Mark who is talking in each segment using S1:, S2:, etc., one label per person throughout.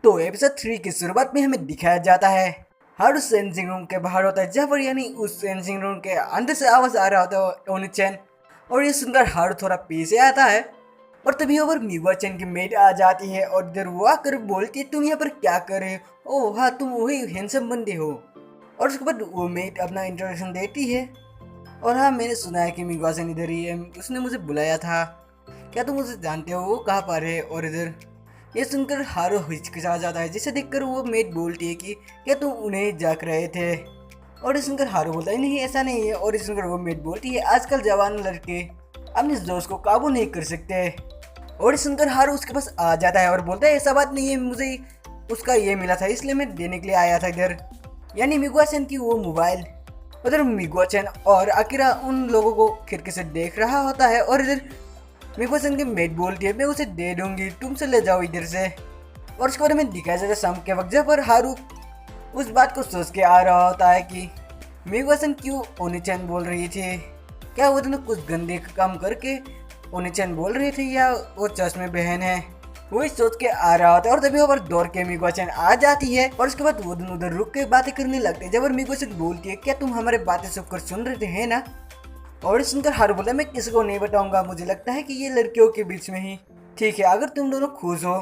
S1: तो एपिसोड 3 की शुरुआत में हमें दिखाया जाता है हारू चेंजिंग रूम के बाहर होता है, जहाँ पर यानी उस चेंजिंग रूम के अंदर से आवाज आ रहा होता है ओनी-चैन। और ये सुनकर हारू थोड़ा पीछे आता है और तभी ओवर मिगुआ-चैन की मेड आ जाती है और इधर वो आकर बोलती है तुम यहाँ पर क्या कर रहे हो? ओह हाँ, तुम वही हैंडसम बंदे हो। और उसके बाद वो मेड अपना इंट्रोडक्शन देती है और हाँ, मैंने सुना है कि मिगुआ-चैन इधर ही है, उसने मुझे बुलाया था, क्या तुम मुझे जानते हो वो कहाँ पर है? और इधर ये सुनकर हारू हिचकिचा जाता है, जिसे देखकर वो मेड बोलती है कि क्या तुम उन्हें जाग रहे थे? और ये सुनकर हारू बोलता है नहीं ऐसा नहीं है। और ये सुनकर वो मेड बोलती है आजकल जवान लड़के अपने दोस्त को काबू नहीं कर सकते। और ये सुनकर हारू उसके पास आ जाता है और बोलता है ऐसा बात नहीं है, मुझे उसका ये मिला था इसलिए मैं देने के लिए आया था इधर, यानी मिगुआ-चैन की वो मोबाइल। उधर मिगुआ-चैन और अकीरा उन लोगों को खिड़की से देख रहा होता है और इधर मिगुआ-चैन की मेड बोलती है मैं उसे दे दूंगी, तुम चले जाओ इधर से। और उसके बारे में दिखाया जाता है शाम के वक्त, जहाँ पर हारू उस बात को सोच के आ रहा होता है कि मिगुआ-चैन क्यों ओनी-चैन बोल रही थी, क्या वो दोनों कुछ गंदे काम करके ओनी-चैन बोल रही थी या वो सच में बहन है, वही सोच के आ रहा होता है। और तभी वहाँ पर दौड़ के मिगुआ-चैन आ जाती है और उसके बाद वो दोनों उधर रुक के बातें करने लगते हैं, जब मिगुआ-चैन बोलती है क्या तुम हमारे बातें सुनकर सुन रहे थे है ना? और सुनकर हारू बोला मैं किसी को नहीं बताऊंगा, मुझे लगता है कि ये लड़कियों के बीच में ही ठीक है अगर तुम दोनों खुश हो।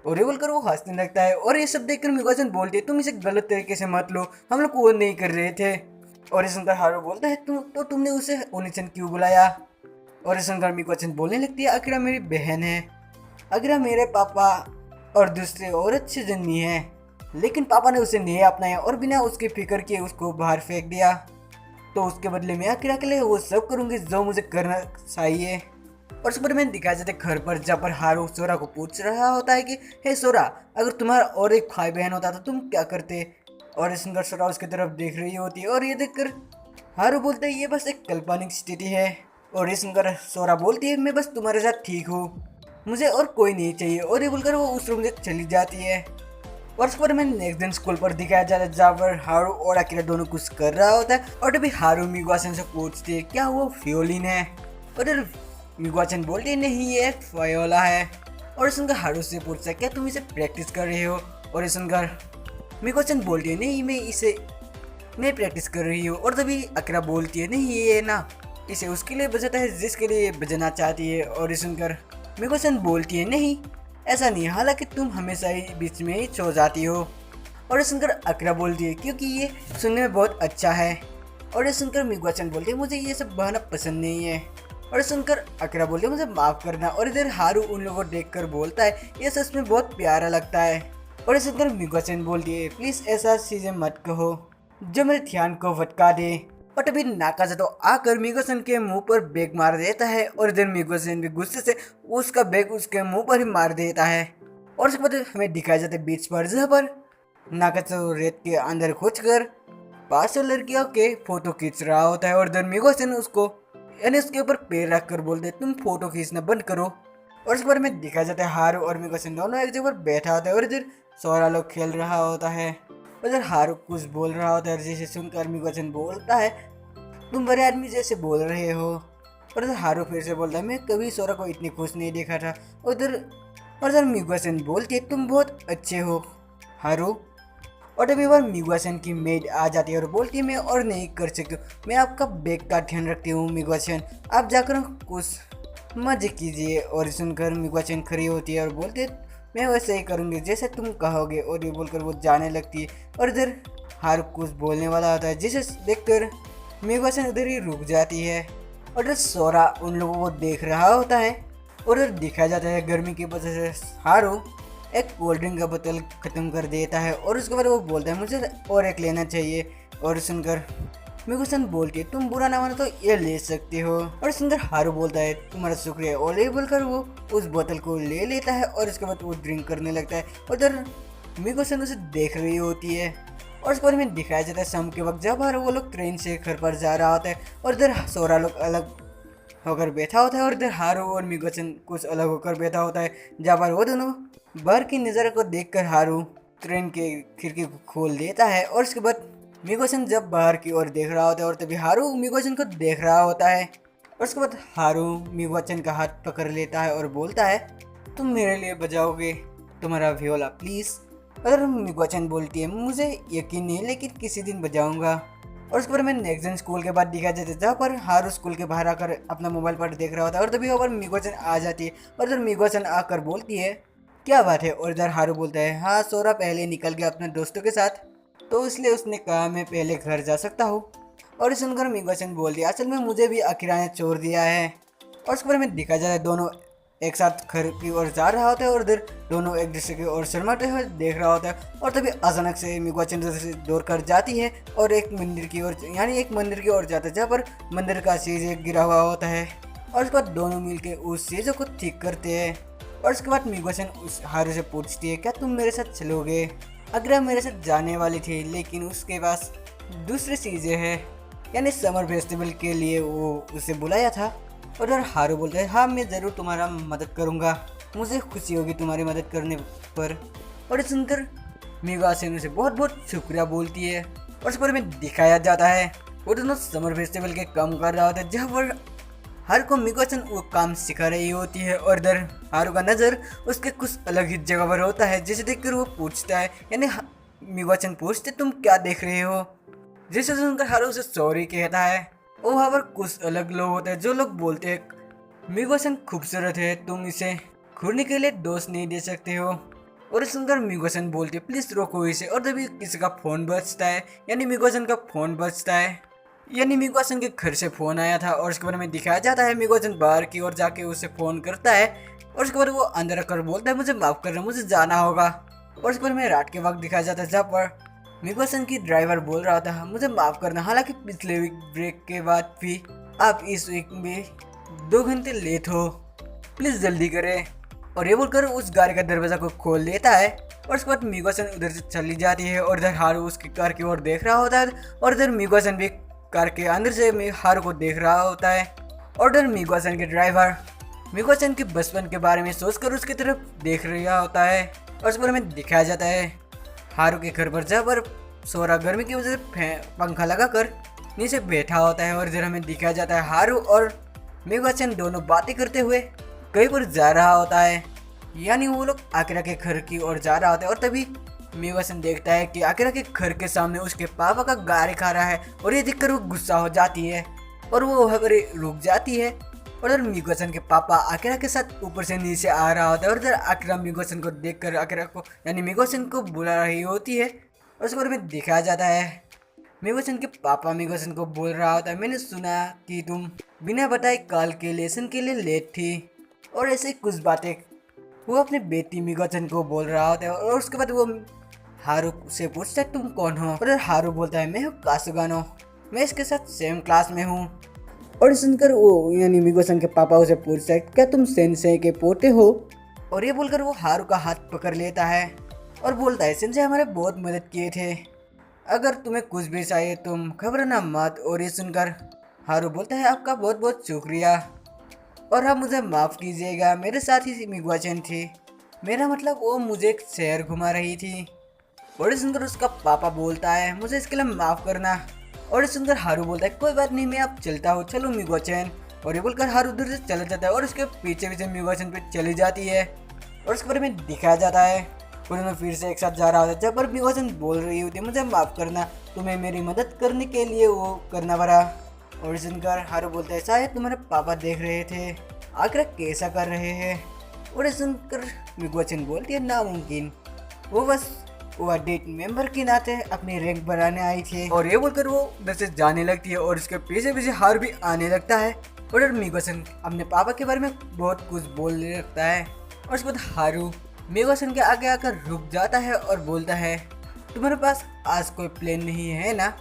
S1: और ये बोलकर वो हंसने लगता है और ये सब देखकर मिगुआ-चैन बोलती है तुम इसे गलत तरीके से मत लो, हम लोग वो नहीं कर रहे थे। और ये सुनकर हारू बोलता है तुमने उसे ओनी-चैन क्यों बुलाया? और ये सुनकर मिगुआ-चैन बोलने लगती है अकीरा मेरी बहन है, अकीरा मेरे पापा और दूसरे औरत से जन्मी है, लेकिन पापा ने उसे नहीं अपनाया और बिना उसकी फिक्र किए उसको बाहर फेंक दिया, तो उसके बदले में अकीरा के लिए वो सब करूंगी जो मुझे करना चाहिए। और उसके बाद में दिखाया जाता है घर पर, जहाँ पर हारू सोरा को पूछ रहा होता है कि हे सोरा, अगर तुम्हारा और एक भाई बहन होता तो तुम क्या करते? और इस सुंदर सोरा उसकी तरफ देख रही होती है और ये देखकर हारू बोलता है ये बस एक काल्पनिक स्थिति है। और ये सुनकर सोरा बोलती है मैं बस तुम्हारे साथ ठीक हूँ, मुझे और कोई नहीं चाहिए। और ये बोलकर वो उस रूम से चली जाती है। और उसके बाद में नेक्स्ट दिन स्कूल पर दिखाया जाता है, जहाँ पर हारू और अकीरा दोनों कुछ कर रहा होता है और तभी हारू मिगुआ-चैन से पूछती है क्या वो फियोलिन है? और मिगुआ-चैन बोलती है नहीं ये एक फायोला है। और सुनकर हारू से पूछता है क्या तुम इसे प्रैक्टिस कर रहे हो? और सुनकर मिगुआ-चैन बोलती है नहीं मैं प्रैक्टिस कर रही हूँ। और तभी अकीरा बोलती है नहीं ये ना इसे उसके लिए बजाता है जिसके लिए बजाना चाहती है। और सुनकर मिगुआ-चैन बोलती है नहीं ऐसा नहीं, हालांकि तुम हमेशा ही बीच में ही सो जाती हो। और ये सुनकर अकीरा बोलती है क्योंकि ये सुनने में बहुत अच्छा है। और ये सुनकर मिगुआ-चैन बोलती है मुझे ये सब बहाना पसंद नहीं है। और ये सुनकर अकीरा बोलती है मुझे माफ़ करना। और इधर हारू उन लोगों को देखकर बोलता है ये सच में बहुत प्यारा लगता है। और ये सुनकर मिगुआ-चैन बोलती है प्लीज़ ऐसा चीज़ें मत कहो जो मेरे ध्यान को भटका दे। और तभी नाकाज़ा आकर मिगुआ-चैन के मुंह पर बैग मार देता है और इधर मिगुआ-चैन भी गुस्से से उसका बैग उसके मुंह पर ही मार देता है। और उसके बाद हमें दिखाया जाता है बीच पर, जहाँ पर नाकाज़ा रेत के अंदर घुसकर 500 लड़कियों के फोटो खींच रहा होता है। और इधर मिगुआ-चैन उसको यानी उसके ऊपर पैर रख कर बोलते तुम फोटो खींचना बंद करो। और उसके बाद में दिखाया जाता है हारू और मिगुआ-चैन दोनों एक जगह पर बैठा होता है और इधर सोरा लोग खेल रहा होता है। उधर हारू कुछ बोल रहा होता है जिसे सुनकर मिगुआ-चैन बोलता है तुम बड़े आदमी जैसे बोल रहे हो। और इधर हारू फिर से बोलता है मैं कभी सोरा को इतनी खुश नहीं देखा था। और इधर मिगुआ-चैन बोलती है तुम बहुत अच्छे हो हारू। और तभी बार मिगुआ-चैन की मेड आ जाती है और बोलती है मैं और नहीं कर सकती, मैं आपका बैग का ध्यान रखती हूँ मिगुआ-चैन, आप जाकर कुछ मजे कीजिए। और सुनकर मिगुआ-चैन खड़ी होती है और बोलती है मैं वैसे ही करूँगी जैसे तुम कहोगे। और ये बोलकर वो जाने लगती है। और इधर हारू कुछ बोलने वाला होता है जिसे देखकर मिगुआ-चैन इधर ही रुक जाती है। और इधर सोरा उन लोगों को देख रहा होता है और इधर दिखाया जाता है गर्मी की वजह से हारू एक कोल्ड ड्रिंक का बोतल ख़त्म कर देता है। और उसके बाद वो बोलता है मुझे और एक लेना चाहिए। और सुनकर मिगुआ-चैन बोलती है तुम बुरा ना मानो तो ये ले सकते हो। और सुनकर हारू बोलता है तुम्हारा शुक्रिया। और ये बोलकर वो उस बोतल को ले लेता है और उसके बाद वो ड्रिंक करने लगता है। और इधर मिगुआ-चैन उसे देख रही होती है। और उसके बारे में दिखाया जाता है शाम के वक्त, जब वो लोग ट्रेन से घर पर जा रहा होता है और इधर सोरा लोग अलग होकर बैठा होता है और इधर हारू और मिगुआ-चैन कुछ अलग होकर बैठा होता है, जहाँ पर वो दोनों बाहर की नज़ारे को देखकर हारू ट्रेन के खिड़की को खोल देता है। और उसके बाद मिगुआ-चैन जब बाहर की ओर देख रहा होता है और तभी हारू मिगुआ-चैन को देख रहा होता है। और उसके बाद हारू मिगुआ-चैन का हाथ पकड़ लेता है और बोलता है तुम मेरे लिए बजाओगे तुम्हारा वियोला प्लीज़। और मिगोचन बोलती है मुझे यकीन नहीं लेकिन किसी दिन बजाऊंगा। और उसके बाद मैं नेक्स्ट दिन स्कूल के बाद दिखा जाता है जहाँ पर हारू स्कूल के बाहर आकर अपना मोबाइल पर देख रहा होता है और तभी वहाँ पर मिगोचन आ जाती है और इधर मिगोचन आकर बोलती है क्या बात है। और इधर हारू बोलता है हाँ सोरा पहले निकल गया अपने दोस्तों के साथ तो इसलिए उसने कहा मैं पहले घर जा सकता हूँ। और इस सुनकर मिगोचन बोल दिया असल में मुझे भी अकीरा ने छोड़ दिया है। और उसके बारे में दिखा जाता है दोनों एक साथ घर की ओर जा रहा होता है और इधर दोनों एक दूसरे की ओर शर्माते हुए देख रहा होता है। और तभी अचानक से मिगोचन से दौड़ कर जाती है और एक मंदिर की ओर यानी एक मंदिर की ओर जाता है जहाँ पर मंदिर का शीश गिरा हुआ होता है। और उसके बाद दोनों मिलकर उस चीज़ों को ठीक करते हैं। और उसके बाद मिगोचन उस हारू से पूछती है क्या तुम मेरे साथ चलोगे। अग्रा मेरे साथ जाने वाली थी लेकिन उसके पास दूसरी चीज़ें हैं यानी समर फेस्टिवल के लिए वो उसे बुलाया था। और इधर हारू बोलता है हाँ मैं ज़रूर तुम्हारा मदद करूँगा मुझे खुशी होगी तुम्हारी मदद करने पर। और सुनकर मिगोचन उसे बहुत बहुत शुक्रिया बोलती है। और उस पर में दिखाया जाता है वो दोनों समर फेस्टिवल के काम कर रहा होता है जहाँ पर हारू को मिगोचन वो काम सिखा रही होती है। और इधर हारू का नज़र उसके कुछ अलग ही जगह पर होता है जिसे देखकर वो पूछता है यानी मिगोचन पूछते तुम क्या देख रहे हो। जिसे सुनकर हारू उसे सॉरी कहता है। और वहाँ पर कुछ अलग लोग होते हैं जो लोग बोलते हैं मिगोचन खूबसूरत है तुम इसे घूरने के लिए दोस्त नहीं दे सकते हो। और सुनकर मिगोचन बोलती है प्लीज़ रोको इसे। और तभी किसी का फ़ोन बजता है यानी मिगोचन का फ़ोन बजता है यानी मिगोचन के घर से फ़ोन आया था। और उसके बारे में दिखाया जाता है मिगोचन बाहर की ओर जाके उसे फ़ोन करता है। और उसके बाद वो अंदर आकर बोलता है मुझे माफ़ करना मुझे जाना होगा। और उसके बारे में रात के वक्त दिखाया जाता है जहाँ पर मिगोचन की ड्राइवर बोल रहा था मुझे माफ़ करना हालांकि पिछले वीक ब्रेक के बाद भी आप इस वीक में 2 घंटे लेट हो प्लीज़ जल्दी करें। और ये बोलकर उस गाड़ी का दरवाज़ा को खोल लेता है। और उसके बाद मिगोचन उधर से चली जाती है और इधर हारू उसकी कार की ओर देख रहा होता है। और इधर मिगोचन भी कार के अंदर से हारू को देख रहा होता है। और इधर मिगोचन के ड्राइवर मिगोचन के बचपन के बारे में सोचकर उसकी तरफ देख रहा होता है। और उस पर में दिखाया जाता है हारू के घर पर जहाँ पर सोरा गर्मी की वजह से पंखा लगाकर नीचे बैठा होता है। और इधर हमें दिखाया जाता है हारू और मिगोचन दोनों बातें करते हुए कहीं पर जा रहा होता है यानी वो लोग अकीरा के घर की ओर जा रहा होता है। और तभी मिगोचन देखता है कि अकीरा के घर के सामने उसके पापा का गाड़ी खड़ा है और ये देखकर वो गुस्सा हो जाती है और वो वहाँ पर रुक जाती है। और इधर मिगोचन के पापा अकीरा के साथ ऊपर से नीचे आ रहा होता है। और इधर अकीरा मिगोचन को देखकर अकीरा को यानी मिगोचन को बुला रही होती है। और उसके बारे में दिखाया जाता है मिगोचन के पापा मिगोचन को बोल रहा होता है मैंने सुना कि तुम बिना बताए कल के लेसन के लिए लेट थी। और ऐसे कुछ बातें वो अपने बेटी मिगोचन को बोल रहा होता है। और उसके बाद वो हारू से पूछता है तुम कौन हो। और हारू बोलता है मैं हूँ कासुगानो मैं इसके साथ सेम क्लास में हूँ। और सुनकर वो यानी मिगोचन के पापा उसे पूछता है क्या तुम सेंसेई के पोते हो। और ये बोलकर वो हारू का हाथ पकड़ लेता है और बोलता है सेंसेई हमारे बहुत मदद किए थे अगर तुम्हें कुछ भी चाहिए तुम घबराना मत। और ये सुनकर हारू बोलता है आपका बहुत बहुत शुक्रिया और आप मुझे माफ़ कीजिएगा मेरे साथ ही मिगोचन थी मेरा मतलब वो मुझे एक शहर घुमा रही थी। और ये सुनकर उसका पापा बोलता है मुझे इसके लिए माफ़ करना। और ये सुनकर हारू बोलता है कोई बात नहीं मैं अब चलता हूँ चलो मिगोचन। और ये बोलकर हारू उधर से चला जाता है और उसके पीछे पीछे मिगोचन पे चली जाती है। और उसके बारे में दिखाया जाता है उन्होंने फिर से एक साथ जा रहा होता है जब पर मिगोचन बोल रही होती है मुझे माफ़ करना तुम्हें मेरी मदद करने के लिए वो करना पड़ा। और सुनकर हारू बोलता है शायद तुम्हारे पापा देख रहे थे आखिर कैसा कर रहे हैं। और सुनकर मिगोचन बोलती है नामुमकिन वो बस वो डेट मेंबर के नाते अपनी रैंक बढ़ाने आई थी। और ये बोलकर वो उधर से जाने लगती है और उसके पीछे पीछे हारू भी आने लगता है। और मिगोचन अपने पापा के बारे में बहुत कुछ बोलने लगता है। और उसके बाद हारू मिगोचन के आगे आकर रुक जाता है और बोलता है तुम्हारे पास आज कोई प्लान नहीं है ना।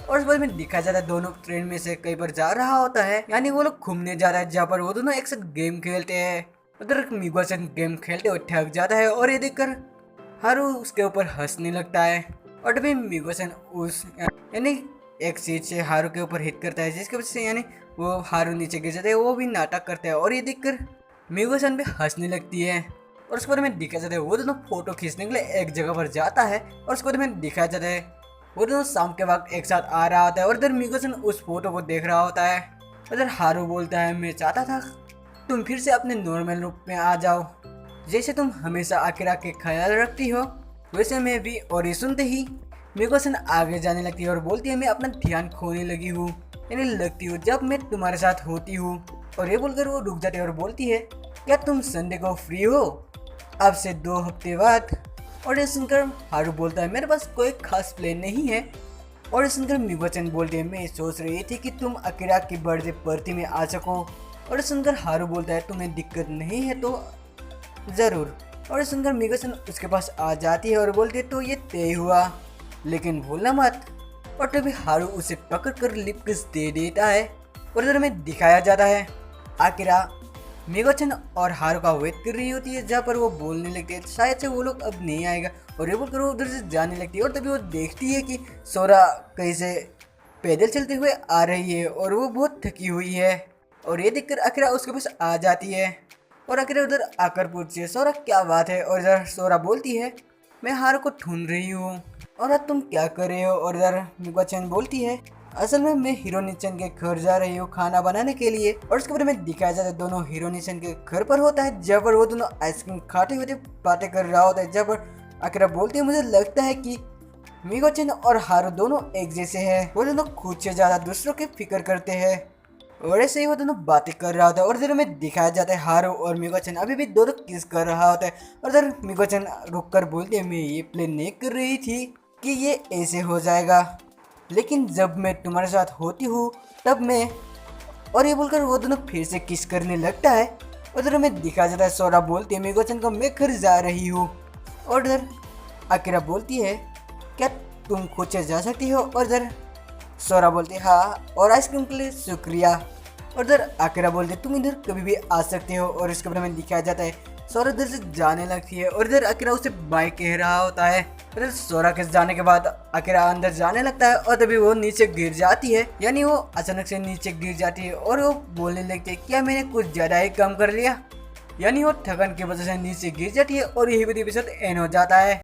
S1: और उस बारे में दिखा जाता है दोनों ट्रेन में से कहीं पर जा रहा होता है यानी वो लोग घूमने जा रहा है जहाँ पर वो दोनों एक साथ गेम खेलते हैं। उधर मिगोचन गेम खेलते हुए थक जाता है और ये देखकर हारू उसके ऊपर हंसने लगता है। और तभी मिगोचन उस यानी एक सीट से हारू के ऊपर हिट करता है जिसकी वजह से यानी वो हारू नीचे गिर जाता है वो भी नाटक करता है। और ये देखकर मिगोचन भी हंसने लगती है। और उसके बाद में दिखाया जाता है वो दोनों फोटो खींचने के लिए एक जगह पर जाता है। और उसके बाद में दिखाया जाता है वो दोनों शाम के वक्त एक साथ आ रहा होता है। और इधर मिगोचन उस फोटो को देख रहा होता है। उधर हारू बोलता है मैं चाहता था तुम फिर से अपने नॉर्मल रूप में आ जाओ जैसे तुम हमेशा अकीरा के ख्याल रखती हो। वैसे मैं भी, और ये सुनते ही मिको-सन आगे जाने लगती है और बोलती है मैं अपना ध्यान खोने लगी हूँ, यानी लगती हूँ जब मैं तुम्हारे साथ होती हूँ। और ये बोलकर वो रुक जाती है और बोलती है क्या तुम संडे को फ्री हो, अब से 2 हफ्ते बाद। और ये सुनकर हारू बोलता है मेरे पास कोई खास प्लान नहीं है। और ये सुनकर मिको-सन बोलती है मैं सोच रही थी कि तुम अकीरा की बर्थडे पार्टी में आ सको। और ये सुनकर हारू बोलता है तुम्हें दिक्कत नहीं है तो ज़रूर। और ये सुनकर मिको-सन उसके पास आ जाती है और बोलती है तो ये तय हुआ, लेकिन भूलना मत। और तभी हारू उसे पकड़ कर लिप किस दे देता है। और इधर में दिखाया जाता है अकीरा मिको-सन और हारू का वेट कर रही होती है, जहाँ पर वो बोलने लगती है शायद से वो लोग अब नहीं आएगा। और ये बोलकर वो उधर से जाने लगती है और तभी वो देखती है कि सोरा कहीं से पैदल चलते हुए आ रही है और वो बहुत थकी हुई है। और ये देखकर अकीरा उसके पास आ जाती है और अकीरा उधर आकर पूछती है सोरा क्या बात है। और इधर सोरा बोलती है मैं हारू को ढूंढ रही हूँ। और अब तुम क्या कर रहे हो। और इधर मिको-सन बोलती है असल में मैं हिरोनी-सन के घर जा रही हूँ खाना बनाने के लिए। और उसके बारे में दिखाया जाता है दोनों हिरोनी-सन के घर पर होता है, जहाँ पर वो दोनों आइसक्रीम खाते हुए बातें कर रहा होता है। जहाँ पर अकीरा बोलती है मुझे लगता है कि मिको-सन और हारू दोनों एक जैसे हैं, वो दोनों खुद से ज़्यादा दूसरों की फिक्र करते हैं। और ऐसे ही वो दोनों बातें कर रहा होता है। और इधर में दिखाया जाता है हारू और मिको-सन अभी भी दोनों किस कर रहा होता है। और इधर मिको-सन रुक कर बोलती है मैं ये प्लान नहीं कर रही थी कि ये ऐसे हो जाएगा, लेकिन जब मैं तुम्हारे साथ होती हूँ तब मैं। और ये बोलकर वो दोनों फिर से किस करने लगता है। उधर में दिखाया जाता है सोरा बोलती है मिको-सन को मैं घर जा रही हूँ। और इधर अकीरा बोलती है क्या तुम खुद से जा सकती हो। और इधर सोरा बोलती है हाँ, और आइसक्रीम के लिए शुक्रिया। और इधर अकीरा बोलती है तुम इधर कभी भी आ सकते हो। और इसके बारे में दिखाया जाता है सोरा इधर से जाने लगती है और इधर अकीरा उसे बाय कह रहा होता है। फिर सोरा के जाने के बाद अकीरा अंदर जाने लगता है और तभी वो नीचे गिर जाती है, यानी वो अचानक से नीचे गिर जाती है और वो बोलने लगती है क्या मैंने कुछ ज़्यादा ही काम कर लिया, यानी वो थकन की वजह से नीचे गिर जाती है। और यही एपिसोड एंड हो जाता है।